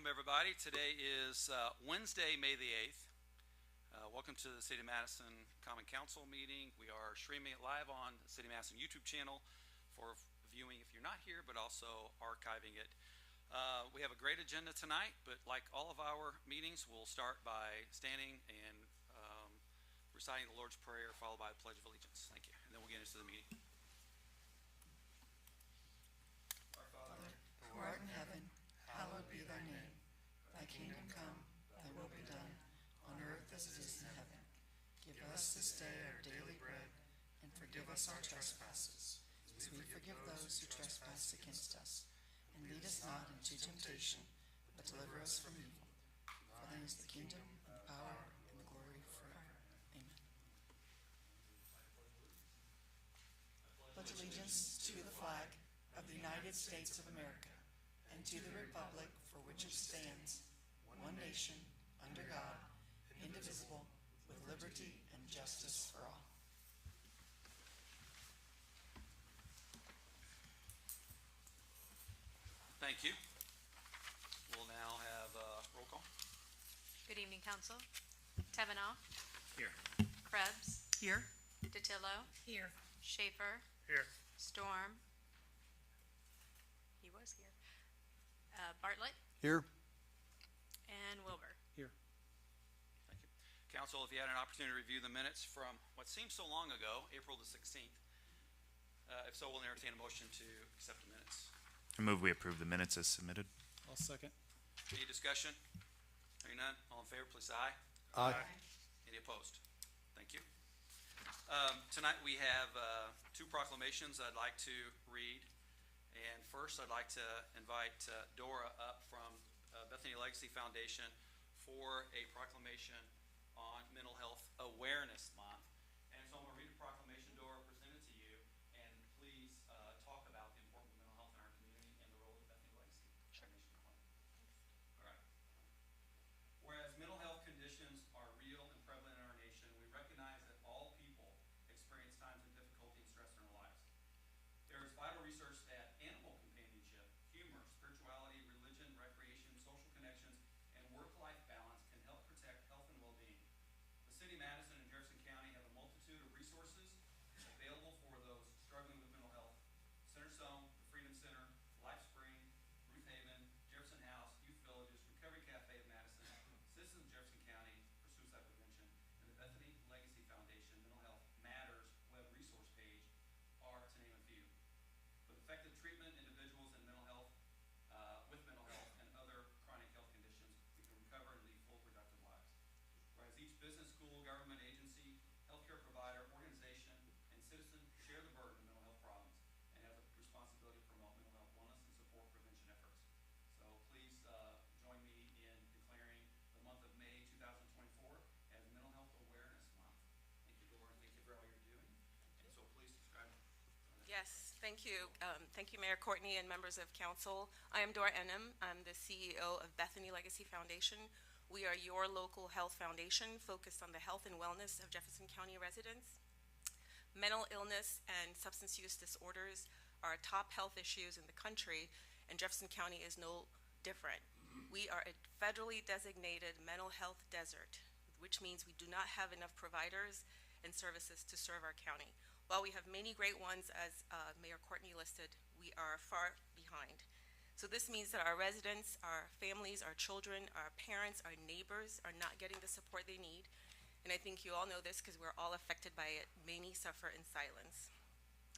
welcome everybody. Today is Wednesday, May the 8th. Welcome to the City of Madison Common Council meeting. We are streaming it live on the City of Madison YouTube channel for viewing if you're not here, but also archiving it. We have a great agenda tonight, but like all of our meetings, we'll start by standing and reciting the Lord's Prayer, followed by the Pledge of Allegiance. Thank you. And then we'll get into the meeting. Our Father, who art in heaven, hallowed be thy name. Thy kingdom come, thy will be done, on earth as it is in heaven. Give us this day our daily bread, and forgive us our trespasses, as we forgive those who trespass against us. And lead us not into temptation, but deliver us from evil. For thine is the kingdom, and the power, and the glory forever. Amen. Pledge allegiance to the flag of the United States of America, and to the republic for which it stands, one nation, under God, indivisible, with liberty and justice for all. Thank you. We'll now have roll call. Good evening, Council. Tevenoff. Here. Krebs. Here. Datillo. Here. Schaefer. Here. Storm. He was here. Bartlett. Here. And Wilbur. Here. Thank you. Council, if you had an opportunity to review the minutes from what seems so long ago, April the 16th, if so, we'll entertain a motion to accept the minutes. I move we approve the minutes as submitted. I'll second. Any discussion? Hearing none, all in favor, please say aye. Aye. Any opposed? Thank you. Tonight we have two proclamations I'd like to read. And first, I'd like to invite Dora up from Bethany Legacy Foundation for a proclamation on Mental Health Awareness Month. And so I'm going to read a proclamation, Dora, present it to you, and please talk about the importance of mental health in our community and the role of Bethany Legacy Foundation. All right. Whereas mental health conditions are real and prevalent in our nation, we recognize that all people experience times of difficulty and stress in our lives. There is vital research that animal companionship, humor, spirituality, religion, recreation, social connections, and work-life balance can help protect health and well-being. The City of Madison and Jefferson County have a multitude of resources available for those struggling with mental health. Center Zone, the Freedom Center, Life Spring, Ruth Haven, Jefferson House, Youth Villages, Recovery Cafe of Madison, Citizens of Jefferson County for Suicide Prevention, and the Bethany Legacy Foundation Mental Health Matters web resource page are to name a few. With effective treatment, individuals in mental health, with mental health and other chronic health conditions, we can recover and lead full, productive lives. Whereas each business, school, government agency, healthcare provider, organization, and citizen share the burden of mental health problems and have a responsibility to promote mental health wellness and support prevention efforts. So please join me in declaring the month of May 2024 as Mental Health Awareness Month. Thank you, Dora, and thank you for all you're doing. And so please describe. Yes, thank you. Thank you, Mayor Courtney and members of council. I am Dora Enum. I'm the CEO of Bethany Legacy Foundation. We are your local health foundation focused on the health and wellness of Jefferson County residents. Mental illness and substance use disorders are top health issues in the country, and Jefferson County is no different. We are a federally designated mental health desert, which means we do not have enough providers and services to serve our county. While we have many great ones, as Mayor Courtney listed, we are far behind. So this means that our residents, our families, our children, our parents, our neighbors are not getting the support they need. And I think you all know this because we're all affected by it. Many suffer in silence.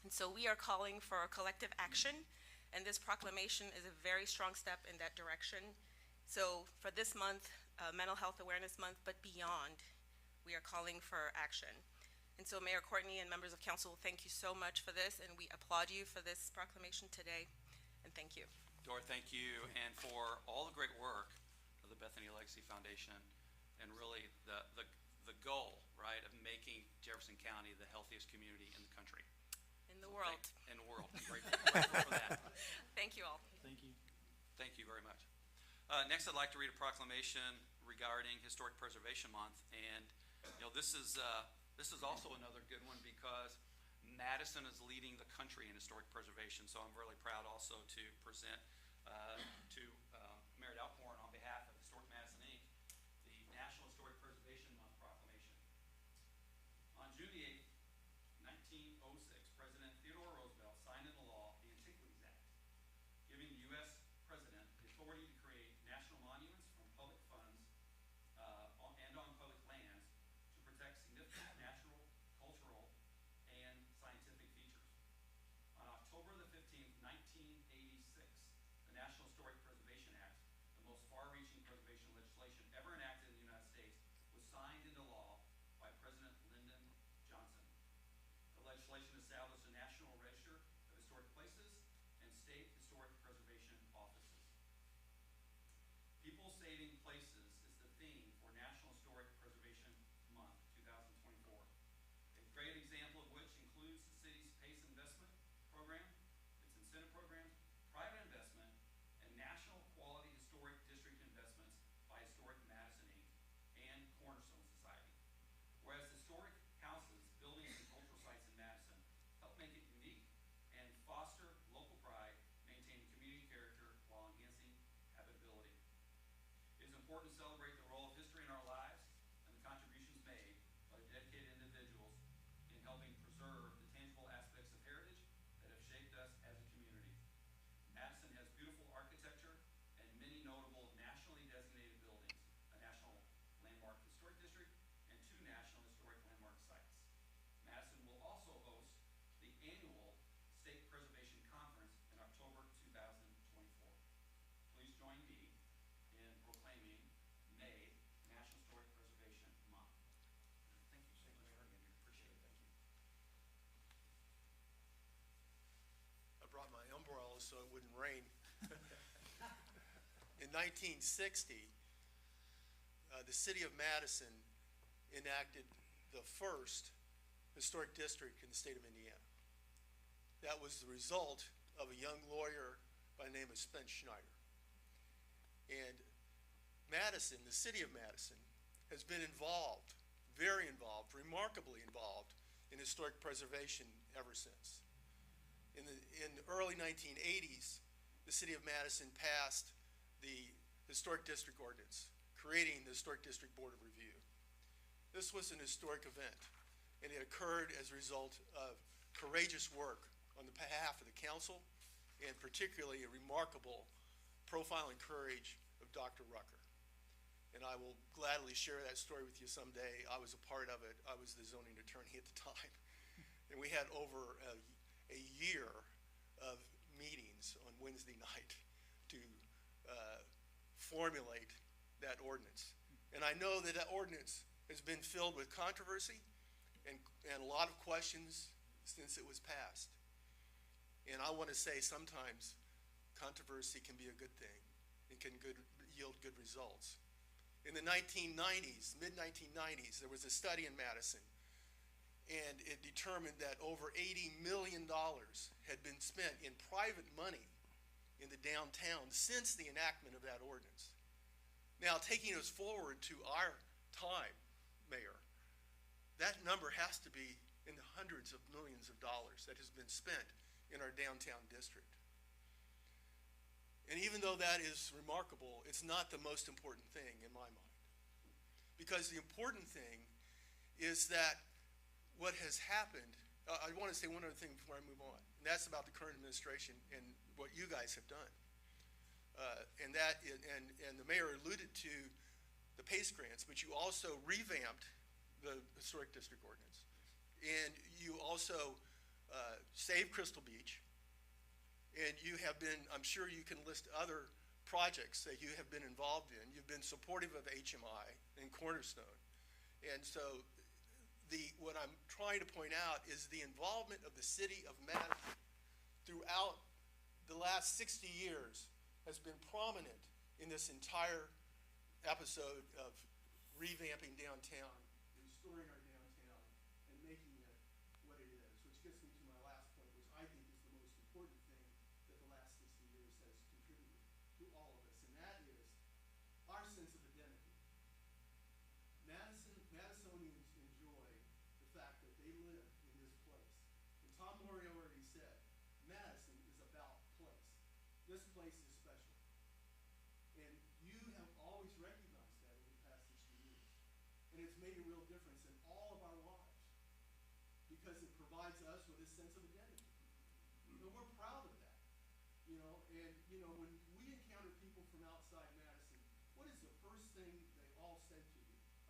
And so we are calling for a collective action, and this proclamation is a very strong step in that direction. So for this month, Mental Health Awareness Month, but beyond, we are calling for action. And so Mayor Courtney and members of council, thank you so much for this, and we applaud you for this proclamation today, and thank you. Dora, thank you, and for all the great work of the Bethany Legacy Foundation, and really the goal, right, of making Jefferson County the healthiest community in the country. In the world. In the world. I'm grateful for that. Thank you all. Thank you. Thank you very much. Next, I'd like to read a proclamation regarding Historic Preservation Month, and this is also another good one because Madison is leading the country in historic preservation, so I'm really proud also to present to Mayor Alcorn on behalf legislation established a National Register of Historic Places and state historic preservation offices. People Saving Places is the theme for National Historic Preservation Month 2024. A great example of which includes the city's PACE investment program, its incentive program, private investment, and national quality historic district investments by Historic Madison, Inc. and Cornerstone Society. Whereas historic houses, buildings, and cultural sites in Madison help make it unique and foster local pride, maintain community character while enhancing habitability. It is important to celebrate the role of history in our lives and the contributions made by dedicated individuals in helping preserve the tangible aspects of heritage that have shaped us as a community. Madison has beautiful architecture and many notable nationally designated buildings, a National Landmark Historic District and 2 National Historic Landmark sites. Madison will also host the annual State Preservation Conference in October 2024. Please join me in proclaiming May National Historic Preservation Month. Thank you so much for being here. Appreciate it. Thank you. I brought my umbrella so it wouldn't rain. In 1960, the city of Madison enacted the first historic district in the state of Indiana. That was the result of a young lawyer by the name of Spence Schneider. And Madison, the city of Madison, has been involved, very involved, remarkably involved in historic preservation ever since. In the early 1980s, the city of Madison passed the Historic District Ordinance, creating the Historic District Board of Review. This was an historic event, and it occurred as a result of courageous work on the behalf of the council, and particularly a remarkable profile and courage of Dr. Rucker. And I will gladly share that story with you someday. I was a part of it. I was the zoning attorney at the time. And we had over a year of meetings on Wednesday night to formulate that ordinance. And I know that that ordinance has been filled with controversy and a lot of questions since it was passed. And I want to say sometimes controversy can be a good thing and can yield good results. In the 1990s, mid-1990s, there was a study in Madison, and it determined that over $80 million had been spent in private money in the downtown since the enactment of that ordinance. Now, taking us forward to our time, Mayor, that number has to be in the hundreds of millions of dollars that has been spent in our downtown district. And even though that is remarkable, it's not the most important thing in my mind. Because the important thing is that what has happened, I want to say one other thing before I move on, and that's about the current administration and what you guys have done. And the mayor alluded to the PACE grants, but you also revamped the Historic District Ordinance. And you also saved Crystal Beach. And you have been, I'm sure you can list other projects that you have been involved in. You've been supportive of HMI and Cornerstone. And so what I'm trying to point out is the involvement of the city of Madison throughout the last 60 years has been prominent in this entire episode of revamping downtown, restoring our downtown, and making it what it is, which gets me to my last point, which I think is the most important thing that the last 60 years has contributed to all of us, and that is our sense of identity. Madisonians enjoy the fact that they live in this place. And Tom Mori already said, Madison is about place. This place is special. And you have always recognized that over the past 60 years. And it's made a real difference in all of our lives because it provides us with a sense of identity. And we're proud of that. And when we encounter people from outside Madison, what is the first thing they all say to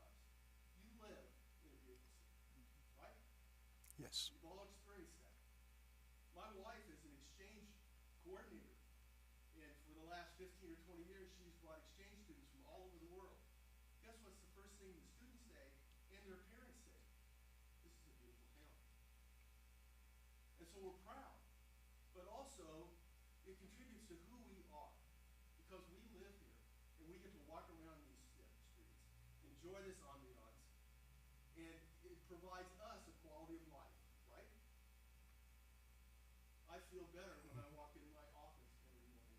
us? You live in a beautiful city, right? Yes. We've all experienced that. My wife is an exchange coordinator, and for the last 15 or 20 years, she's brought exchange students from all over the world. Guess what's the first thing the students say and their parents say? This is a beautiful town. And so we're proud. But also, it contributes to who we are. Because we live here, and we get to walk around these streets, enjoy this ambiance, and it provides us a quality of life, right? I feel better when I walk into my office every morning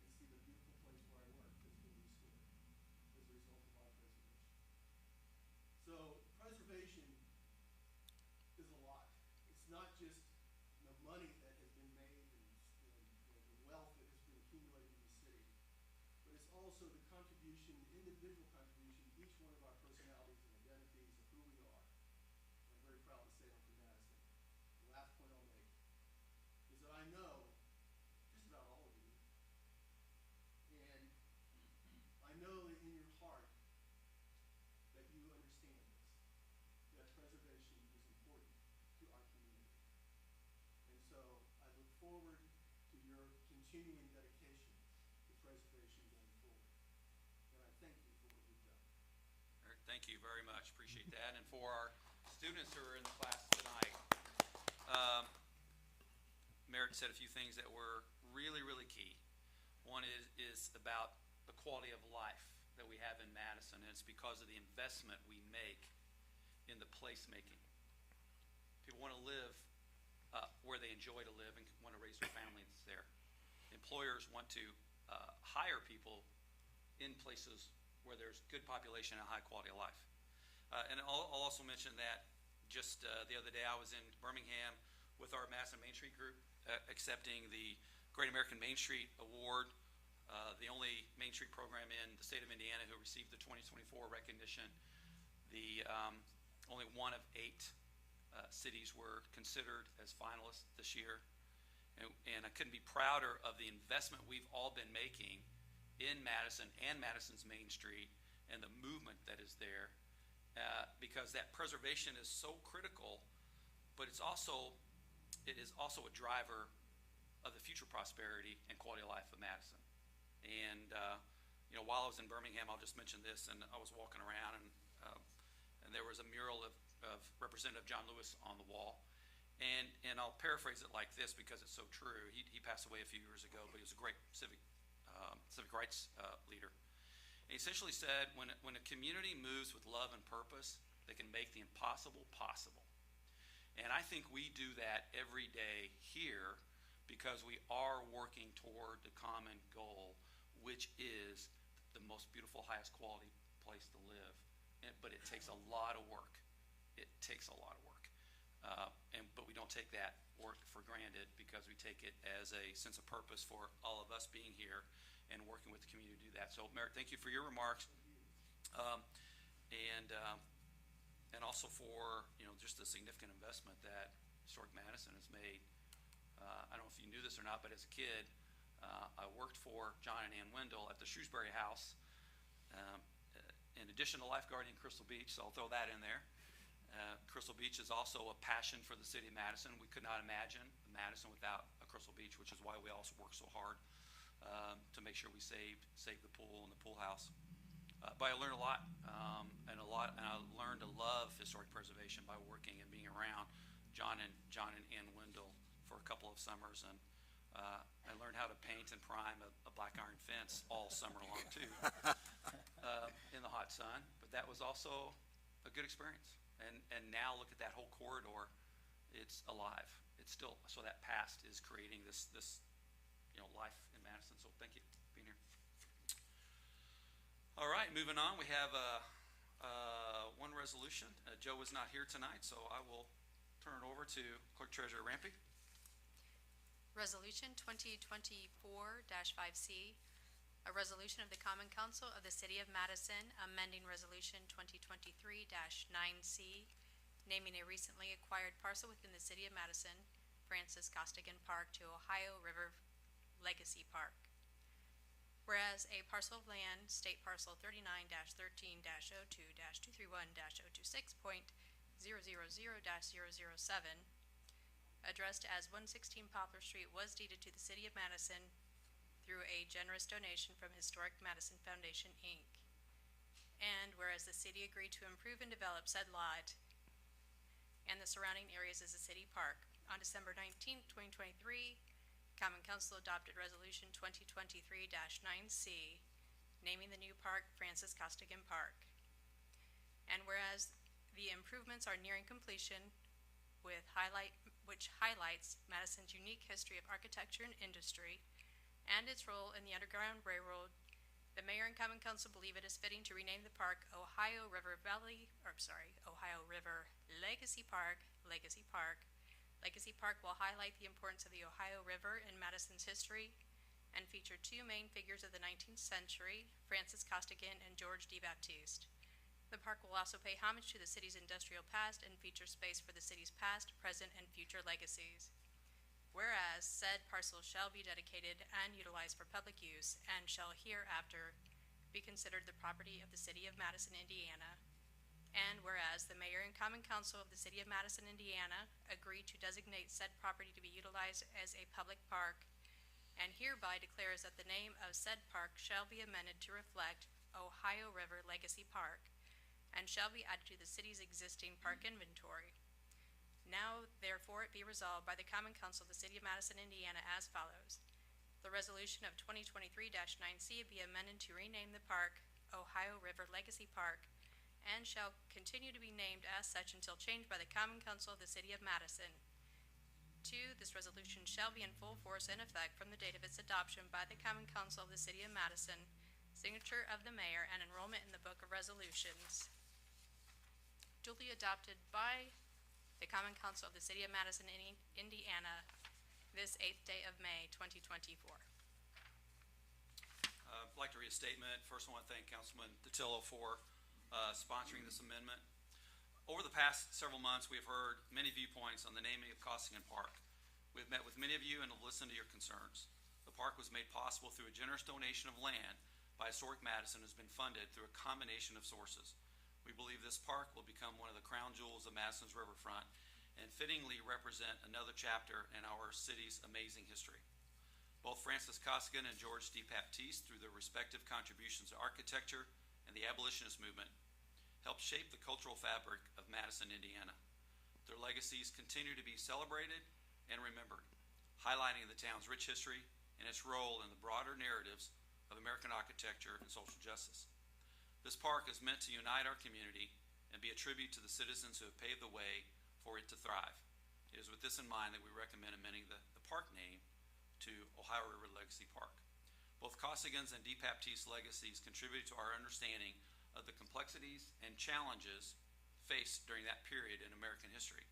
and see the beautiful place where I work that's been restored as a result of our preservation. So preservation is a lot. It's not just the money that has been made and the wealth that has been accumulated in the city, but it's also the contribution, the individual contribution, each one of our personalities and identities of who we are. I'm very proud to say I'm from Madison. The last point I'll make is that I know just about all of you, and I know that in your heart that you understand this, that preservation is important to our community. And so I look forward to your continuing dedication to preservation going forward. And I thank you for what you've done. Eric, thank you very much. Appreciate that. And for our students who are in the class tonight, Merritt said a few things that were really, really key. One is about the quality of life that we have in Madison, and it's because of the investment we make in the placemaking. People want to live where they enjoy to live and want to raise their families there. Employers want to hire people in places where there's good population and high quality of life. And I'll also mention that just the other day I was in Birmingham with our Madison Main Street group accepting the Great American Main Street Award, the only Main Street program in the state of Indiana who received the 2024 recognition. The only one of 8 cities were considered as finalists this year. And I couldn't be prouder of the investment we've all been making in Madison and Madison's Main Street and the movement that is there, because that preservation is so critical, but it is also a driver of the future prosperity and quality of life of Madison. And while I was in Birmingham, I'll just mention this, and I was walking around, and there was a mural of Representative John Lewis on the wall. And I'll paraphrase it like this because it's so true. He passed away a few years ago, but he was a great civic rights leader. And he essentially said, when a community moves with love and purpose, they can make the impossible possible. And I think we do that every day here because we are working toward the common goal, which is the most beautiful, highest quality place to live. But it takes a lot of work. It takes a lot of work. But we don't take that work for granted because we take it as a sense of purpose for all of us being here and working with the community to do that. So, Merritt, thank you for your remarks. And also for just the significant investment that Historic Madison has made. I don't know if you knew this or not, but as a kid, I worked for John and Ann Wendell at the Shrewsbury House. In addition to lifeguarding in Crystal Beach, so I'll throw that in there. Crystal Beach is also a passion for the city of Madison. We could not imagine Madison without a Crystal Beach, which is why we also work so hard to make sure we saved the pool and the pool house. But I learned a lot, and I learned to love historic preservation by working and being around John and Ann Wendell for a couple of summers, and I learned how to paint and prime a black iron fence all summer long too, in the hot sun. But that was also a good experience. And now look at that whole corridor; it's alive. It's still so that past is creating this life in Madison. So thank you for being here. All right, moving on. We have one resolution. Joe is not here tonight, so I will turn it over to Clerk Treasurer Rampy. Resolution 2024-5C, a resolution of the Common Council of the City of Madison amending Resolution 2023-9C, naming a recently acquired parcel within the City of Madison, Francis Costigan Park, to Ohio River Legacy Park. Whereas a parcel of land, State Parcel 39-13-02-231-026.000-007, addressed as 116 Poplar Street, was deeded to the City of Madison through a generous donation from Historic Madison Foundation, Inc. And whereas the city agreed to improve and develop said lot and the surrounding areas as a city park, On December 19th, 2023, Common Council adopted Resolution 2023-9C, naming the new park Francis Costigan Park. And whereas the improvements are nearing completion, which highlights Madison's unique history of architecture and industry and its role in the Underground Railroad, the mayor and common council believe it is fitting to rename the park Ohio River Legacy Park. Legacy Park will highlight the importance of the Ohio River in Madison's history and feature two main figures of the 19th century, Francis Costigan and George D. Baptiste. The park will also pay homage to the city's industrial past and feature space for the city's past, present, and future legacies. Whereas said parcel shall be dedicated and utilized for public use and shall hereafter be considered the property of the city of Madison, Indiana. And whereas the mayor and common council of the city of Madison, Indiana agree to designate said property to be utilized as a public park, and hereby declares that the name of said park shall be amended to reflect Ohio River Legacy Park, and shall be added to the city's existing park inventory. Now, therefore, it be resolved by the Common Council of the City of Madison, Indiana as follows. The resolution of 2023-9C be amended to rename the park Ohio River Legacy Park, and shall continue to be named as such until changed by the Common Council of the City of Madison. 2. This resolution shall be in full force and effect from the date of its adoption by the Common Council of the City of Madison, signature of the mayor, and enrollment in the Book of Resolutions. Duly adopted by the Common Council of the City of Madison, Indiana, this 8th day of May, 2024. I'd like to read a statement. First, I want to thank Councilman DiTillo for sponsoring this amendment. Over the past several months, we have heard many viewpoints on the naming of Costigan Park. We have met with many of you and have listened to your concerns. The park was made possible through a generous donation of land by Historic Madison, has been funded through a combination of sources. We believe this park will become one of the crown jewels of Madison's riverfront and fittingly represent another chapter in our city's amazing history. Both Francis Costigan and George D. Baptiste, through their respective contributions to architecture and the abolitionist movement, helped shape the cultural fabric of Madison, Indiana. Their legacies continue to be celebrated and remembered, highlighting the town's rich history and its role in the broader narratives of American architecture and social justice. This park is meant to unite our community and be a tribute to the citizens who have paved the way for it to thrive. It is with this in mind that we recommend amending the park name to Ohio River Legacy Park. Both Costigan's and D. Baptiste's legacies contributed to our understanding of the complexities and challenges faced during that period in American history.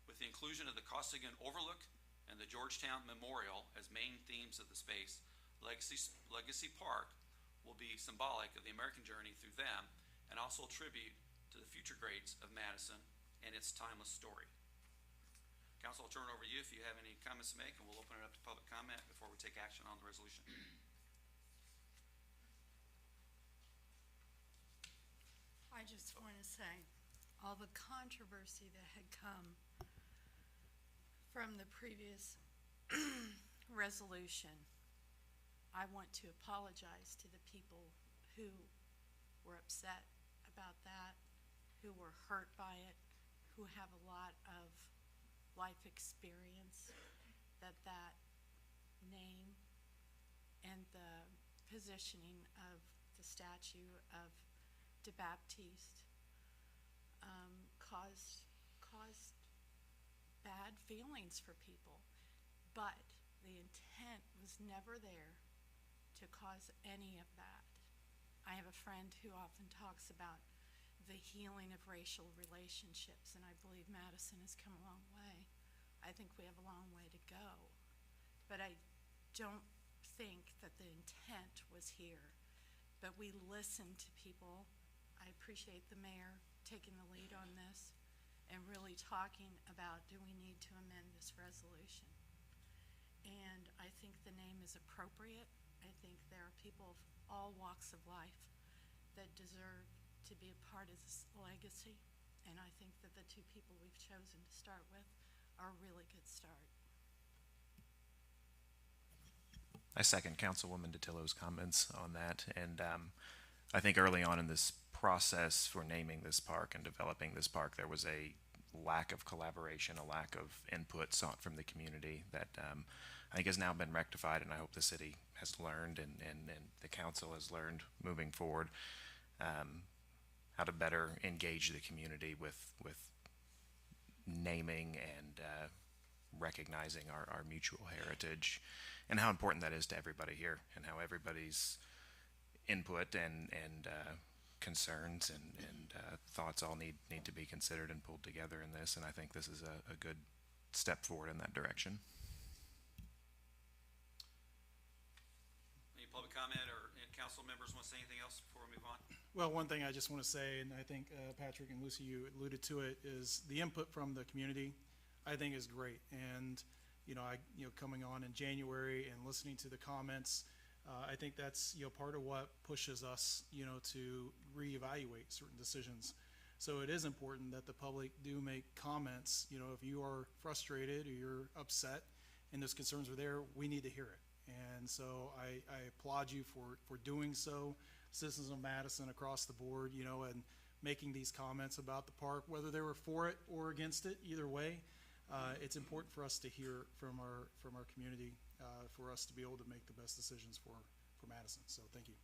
With the inclusion of the Costigan Overlook and the Georgetown Memorial as main themes of the space, Legacy Park will be symbolic of the American journey through them and also a tribute to the future greats of Madison and its timeless story. Council, I'll turn it over to you if you have any comments to make, and we'll open it up to public comment before we take action on the resolution. I just want to say, all the controversy that had come from the previous resolution, I want to apologize to the people who were upset about that, who were hurt by it, who have a lot of life experience, that name and the positioning of the statue of De Baptiste caused bad feelings for people. But the intent was never there to cause any of that. I have a friend who often talks about the healing of racial relationships, and I believe Madison has come a long way. I think we have a long way to go. But I don't think that the intent was here. But we listened to people. I appreciate the mayor taking the lead on this and really talking about, do we need to amend this resolution? And I think the name is appropriate. I think there are people of all walks of life that deserve to be a part of this legacy. And I think that the two people we've chosen to start with are a really good start. I second Councilwoman DiTillo's comments on that. And I think early on in this process for naming this park and developing this park, there was a lack of collaboration, a lack of input sought from the community that I think has now been rectified, and I hope the city has learned and the council has learned moving forward how to better engage the community with naming and recognizing our mutual heritage and how important that is to everybody here and how everybody's input and concerns and thoughts all need to be considered and pulled together in this, and I think this is a good step forward in that direction. Any public comment or any council members want to say anything else before we move on? Well, one thing I just want to say, and I think Patrick and Lucy, you alluded to it, is the input from the community, I think is great. And, coming on in January and listening to the comments, I think that's, part of what pushes us, to reevaluate certain decisions. So it is important that the public do make comments. If you are frustrated or you're upset and those concerns are there, we need to hear it. And so I applaud you for doing so. Citizens of Madison across the board, and making these comments about the park, whether they were for it or against it, either way, it's important for us to hear from our community, for us to be able to make the best decisions for Madison. So thank you.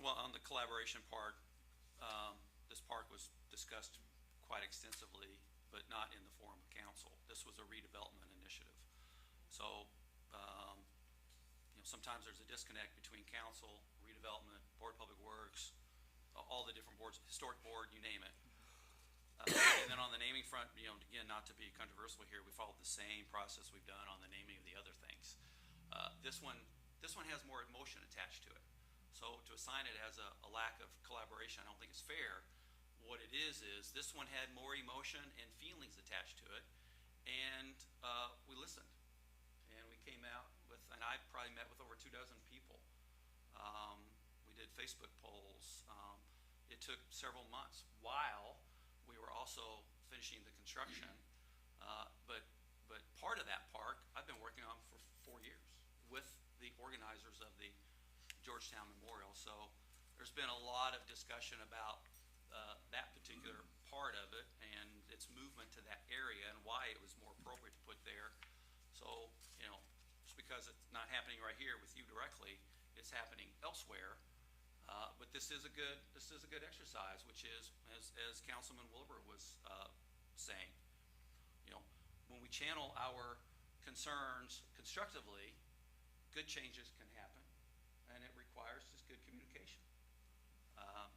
Well, on the collaboration part, this park was discussed quite extensively, but not in the forum of council. This was a redevelopment initiative. So, sometimes there's a disconnect between council, redevelopment, Board of Public Works, all the different boards, historic board, you name it. And then on the naming front, again, not to be controversial here, we followed the same process we've done on the naming of the other things. This one has more emotion attached to it. So to assign it as a lack of collaboration, I don't think it's fair. What it is this one had more emotion and feelings attached to it, and we listened. And we came out with, and I probably met with over 24 people. We did Facebook polls. It took several months while we were also finishing the construction. But part of that park I've been working on for 4 years with the organizers of the Georgetown Memorial. So there's been a lot of discussion about that particular part of it and its movement to that area and why it was more appropriate to put there. So, just because it's not happening right here with you directly, it's happening elsewhere. But this is a good exercise, which is, as Councilman Wilbur was saying, when we channel our concerns constructively, good changes can happen, and it requires just good communication.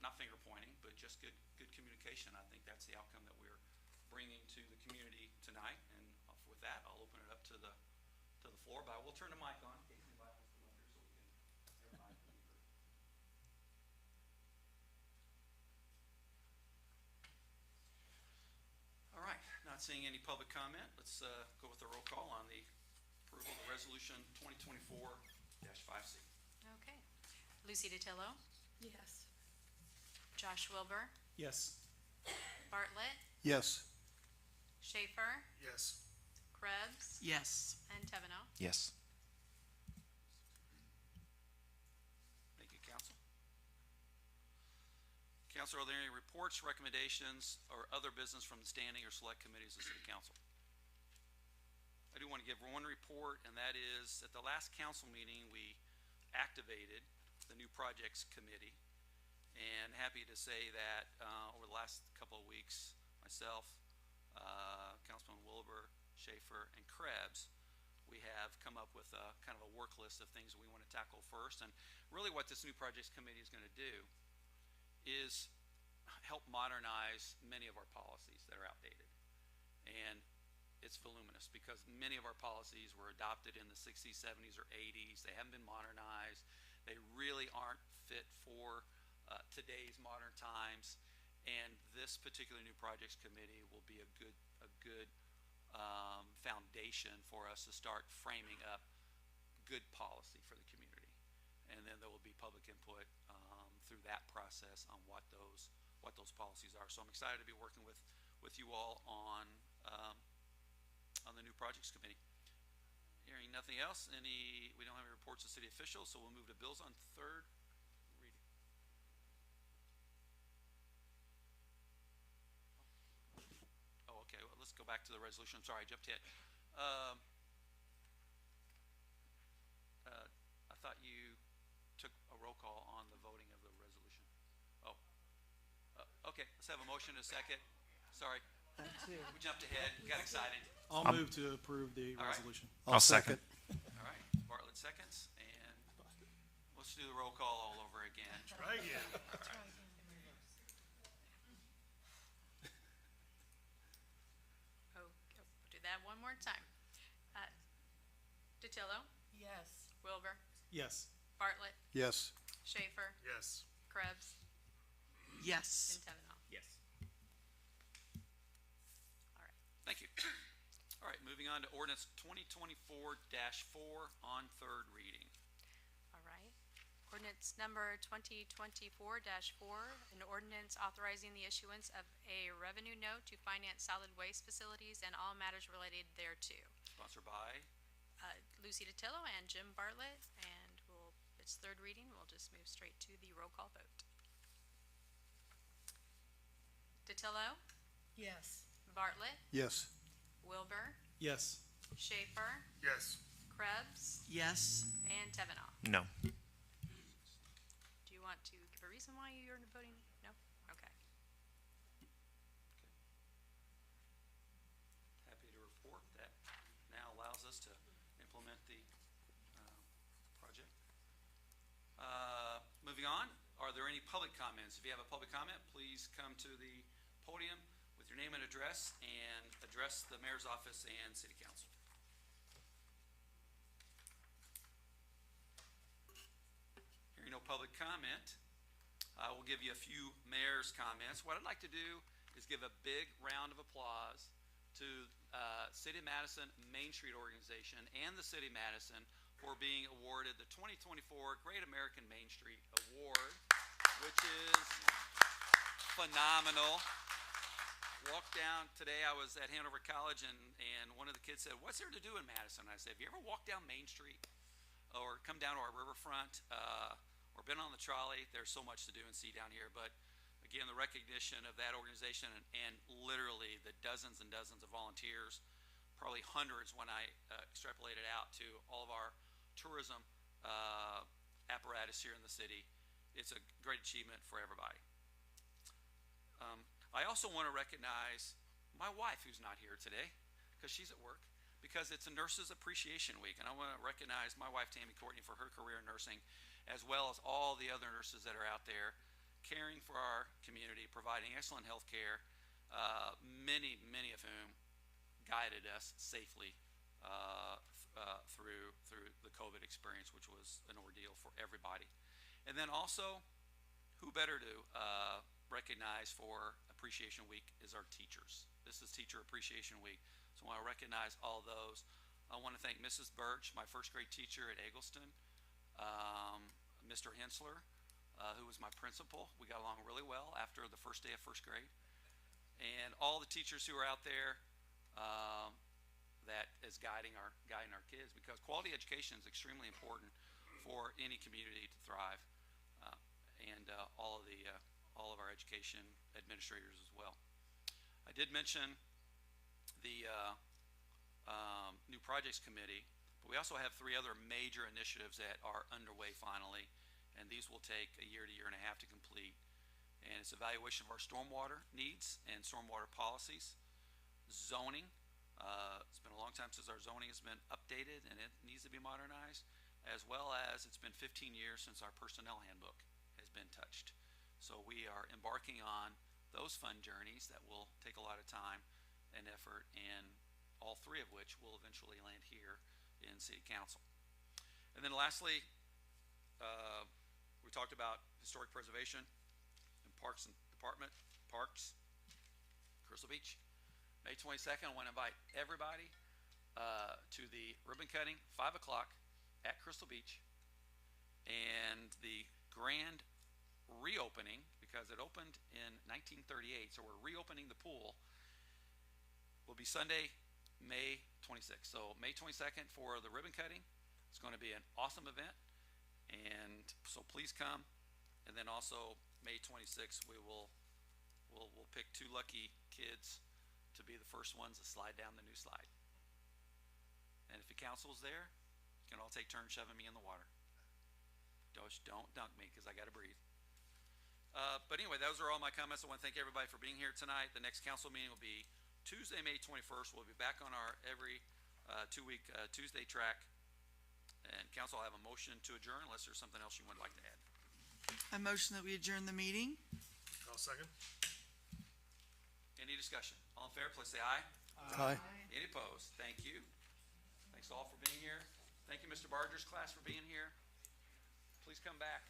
Not finger pointing, but just good communication. I think that's the outcome that we're bringing to the community tonight. And with that, I'll open it up to the floor. But I will turn the mic on in case anybody wants to come up here so we can everybody can be heard. All right, not seeing any public comment. Let's go with the roll call on the approval of Resolution 2024-5C. Okay. Lucy DiTillo, Yes. Josh Wilbur, Yes. Bartlett, Yes. Schaefer, Yes. Krebs, Yes. and Teveno. Yes. Thank you, Council. Council, are there any reports, recommendations, or other business from the standing or select committees of the City Council? I do want to give one report, and that is at the last council meeting, we activated the new projects committee. And happy to say that over the last couple of weeks, myself, Councilman Wilbur, Schaefer, and Krebs, we have come up with a kind of a work list of things that we want to tackle first. And really what this new projects committee is going to do is help modernize many of our policies that are outdated. And it's voluminous because many of our policies were adopted in the 60s, 70s, or 80s. They haven't been modernized. They really aren't fit for today's modern times, and this particular new projects committee will be a good foundation for us to start framing up good policy for the community, and then there will be public input through that process on what those policies are. So I'm excited to be working with you all on the new projects committee. Hearing nothing else, we don't have any reports of city officials, so we'll move to bills on third reading. to the resolution. I'm sorry, I jumped ahead. I thought you took a roll call on the voting of the resolution. Oh, okay, let's have a motion in a second. Sorry, we jumped ahead, got excited. I'll move to approve the All right. resolution. I'll second. All right, Bartlett seconds, and let's do the roll call all over again. Try again. Oh, we'll do that one more time. DiTillo, Yes. Wilbur, Yes. Bartlett, Yes. Schaefer, Yes. Krebs, Yes. and Tevenall. Yes. All right, thank you. All right, moving on to ordinance 2024-4 on third reading. All right. Ordinance number 2024-4, an ordinance authorizing the issuance of a revenue note to finance solid waste facilities and all matters related thereto. Sponsored by, Lucy DiTillo and Jim Bartlett, and it's third reading. We'll just move straight to the roll call vote. DiTillo, Yes. Bartlett, Yes. Wilbur, Yes. Schaefer, Yes. Krebs, Yes. and Tevenall. No. Do you want to give a reason why you're voting no? Okay. happy to report that now allows us to implement the project. Moving on, are there any public comments? If you have a public comment, please come to the podium with your name and address and address the mayor's office and city council. Hearing no public comment, I will give you a few mayor's comments. What I'd like to do is give a big round of applause to City of Madison Main Street Organization and the City of Madison for being awarded the 2024 Great American Main Street Award, which is phenomenal. Walked down today, I was at Hanover College, and one of the kids said, "What's there to do in Madison?" I said, "Have you ever walked down Main Street or come down to our riverfront or been on the trolley? There's so much to do and see down here." But again, the recognition of that organization and literally the dozens and dozens of volunteers, probably hundreds when I extrapolate it out to all of our tourism apparatus here in the city. It's a great achievement for everybody. I also want to recognize my wife, who's not here today because she's at work, because it's a Nurses Appreciation Week, and I want to recognize my wife, Tammy Courtney, for her career in nursing, as well as all the other nurses that are out there caring for our community, providing excellent health care, many of whom guided us safely through the COVID experience, which was an ordeal for everybody. And then also, who better to recognize for Appreciation Week is our teachers. This is Teacher Appreciation Week, so I want to recognize all those. I want to thank Mrs. Birch, my first grade teacher at Eggleston, Mr. Hensler, who was my principal. We got along really well after the first day of first grade. And all the teachers who are out there that is guiding our kids, because quality education is extremely important for any community to thrive, and all of our education administrators as well. I did mention the new projects committee, but we also have 3 other major initiatives that are underway finally, and these will take a year and a half to complete. And it's evaluation of our stormwater needs and stormwater policies, zoning. It's been a long time since our zoning has been updated and it needs to be modernized, as well as it's been 15 years since our personnel handbook has been touched. So we are embarking on those fun journeys that will take a lot of time and effort, and all 3 of which will eventually land here in City Council. And then lastly, we talked about historic preservation and Parks and Department, Parks, Crystal Beach. May 22nd, I want to invite everybody to the ribbon cutting, 5 o'clock at Crystal Beach, and the grand reopening, because it opened in 1938, so we're reopening the pool, will be Sunday, May 26th. So May 22nd for the ribbon cutting. It's going to be an awesome event, and so please come. And then also May 26th, we'll pick 2 lucky kids to be the first ones to slide down the new slide. And if the council's there, you can all take turns shoving me in the water. Don't dunk me, because I gotta breathe. But anyway, those are all my comments. I want to thank everybody for being here tonight. The next council meeting will be Tuesday, May 21st. We'll be back on our every 2-week Tuesday track. And council, I have a motion to adjourn unless there's something else you would like to add. I motion that we adjourn the meeting. I'll second. Any discussion? All in favor, please say aye. Aye. Any opposed? Thank you. Thanks all for being here. Thank you, Mr. Barger's class, for being here. Please come back.